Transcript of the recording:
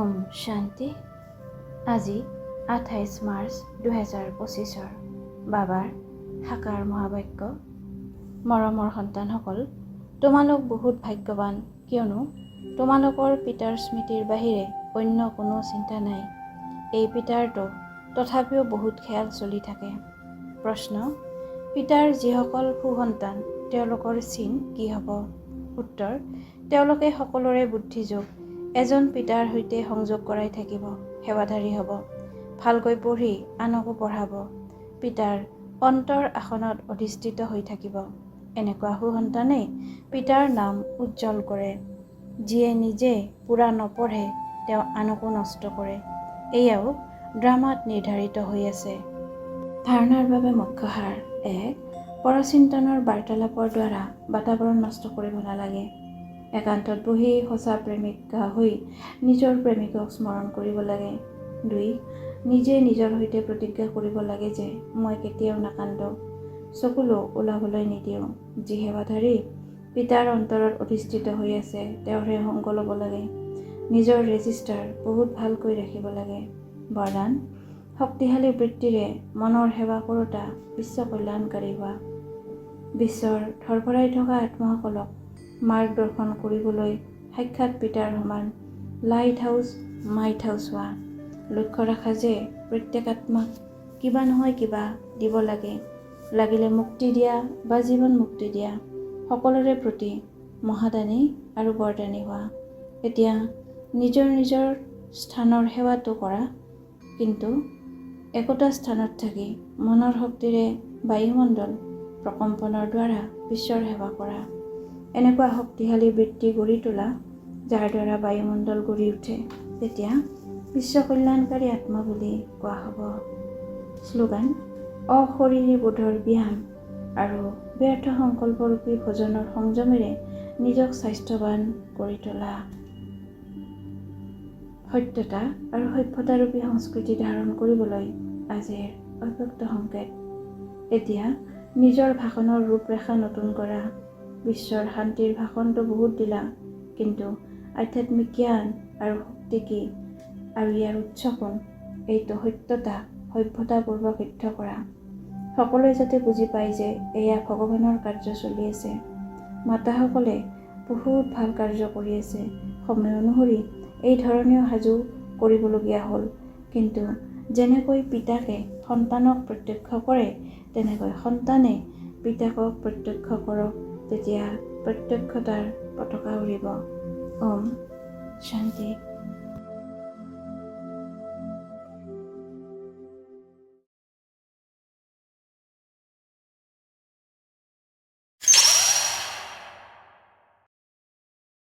ওম শান্তি। আজি 28 মাৰ্চ 2025 বাবাৰ সাকাৰ মহাবাক্য। মৰমৰ সন্তানসকল, তোমালোক বহুত ভাগ্যৱান, কিয়নো তোমালোকৰ পিতাৰ স্মৃতিৰ বাহিৰে অন্য কোনো চিন্তা নাই। এই পিতাৰতো তথাপিও বহুত খেয়াল চলি থাকে। প্ৰশ্ন: পিতাৰ যিসকল সুসন্তান তেওঁলোকৰ চিন কি হ'ব? উত্তৰ: তেওঁলোকে সকলোৰে বুদ্ধিযোগ এজন পিতাৰ সৈতে সংযোগ কৰাই থাকিব, সেৱাধাৰী হ'ব, ভালকৈ পঢ়ি আনকো পঢ়াব, পিতাৰ অন্তৰ আসনত অধিষ্ঠিত হৈ থাকিব। এনেকুৱা সুসন্তানেই পিতাৰ নাম উজ্জ্বল কৰে। যিয়ে নিজে পূৰা নপঢ়ে তেওঁ আনকো নষ্ট কৰে। এয়াও ড্ৰামাত নিৰ্ধাৰিত হৈ আছে। ধাৰণাৰ বাবে মুখ্য সাৰ: 1. পৰচিন্তনৰ বাৰ্তালাপৰ দ্বাৰা বাতাবৰণ নষ্ট কৰিব নালাগে। একান্তত বহি সঁচা প্ৰেমিকা হৈ নিজৰ প্ৰেমিকক স্মৰণ কৰিব লাগে। 2. নিজে নিজৰ সৈতে প্ৰতিজ্ঞা কৰিব লাগে যে মই কেতিয়াও নাকান্দো, চকুলো ওলাবলৈ নিদিওঁ। যি সেৱাধাৰী পিতাৰ অন্তৰত অধিষ্ঠিত হৈ আছে তেওঁৰহে সংগ ল'ব লাগে। নিজৰ ৰেজিষ্টাৰ বহুত ভালকৈ ৰাখিব লাগে। বৰদান: শক্তিশালী বৃত্তিৰে মনৰ সেৱা কৰোঁতা বিশ্ব কল্যাণকাৰী হোৱা। বিশ্বৰ ধৰফৰাই থকা আত্মাসকলক মাৰ্গদৰ্শন কৰিবলৈ সাক্ষাৎ পিতাৰ সমান লাইট হাউচ, মাইট হাউচ হোৱা। লক্ষ্য ৰাখা যে প্ৰত্যেক আত্মাক কিবা নহয় কিবা দিব লাগে, লাগিলে মুক্তি দিয়া বা জীৱন মুক্তি দিয়া। সকলোৰে প্ৰতি মহাদানী আৰু বৰদানী হোৱা। এতিয়া নিজৰ নিজৰ স্থানৰ সেৱাটো কৰা, কিন্তু একোটা স্থানত থাকি মনৰ শক্তিৰে বায়ুমণ্ডল প্ৰকম্পনৰ দ্বাৰা বিশ্বৰ সেৱা কৰা। এনেকুৱা শক্তিশালী বৃত্তি গঢ়ি তোলা যাৰ দ্বাৰা বায়ুমণ্ডল গঢ়ি উঠে, তেতিয়া বিশ্ব কল্যাণকাৰী আত্মা বুলি কোৱা হ'ব। শ্লোগান: অশৰীৰী বোধৰ ব্যায়াম আৰু ব্যৰ্থ সংকল্পৰূপী ভোজনৰ সংযমেৰে নিজক স্বাস্থ্যৱান কৰি তোলা। সত্যতা আৰু সভ্যতাৰূপী সংস্কৃতি ধাৰণ কৰিবলৈ আজিৰ অব্যক্ত সংকেত। এতিয়া নিজৰ ভাষণৰ ৰূপৰেখা নতুন কৰা। বিশ্বৰ শান্তিৰ ভাষণটো বহুত দিলা, কিন্তু আধ্যাত্মিক জ্ঞান আৰু শক্তি কি আৰু ইয়াৰ উৎস কোন, এইটো সত্যতা সভ্যতাপূৰ্বক সিদ্ধ কৰা। সকলোৱে যাতে বুজি পায় যে এয়া ভগৱানৰ কাৰ্য চলি আছে। মাতাসকলে বহুত ভাল কাৰ্য কৰি আছে। সময় অনুসৰি এই ধৰণেও সাজু কৰিবলগীয়া হ'ল, কিন্তু যেনেকৈ পিতাকে সন্তানক প্ৰত্যক্ষ কৰে তেনেকৈ সন্তানে পিতাকক প্ৰত্যক্ষ কৰক, তেতিয়া প্ৰত্যক্ষতাৰ পতাকা উৰিব। ওম শান্তি।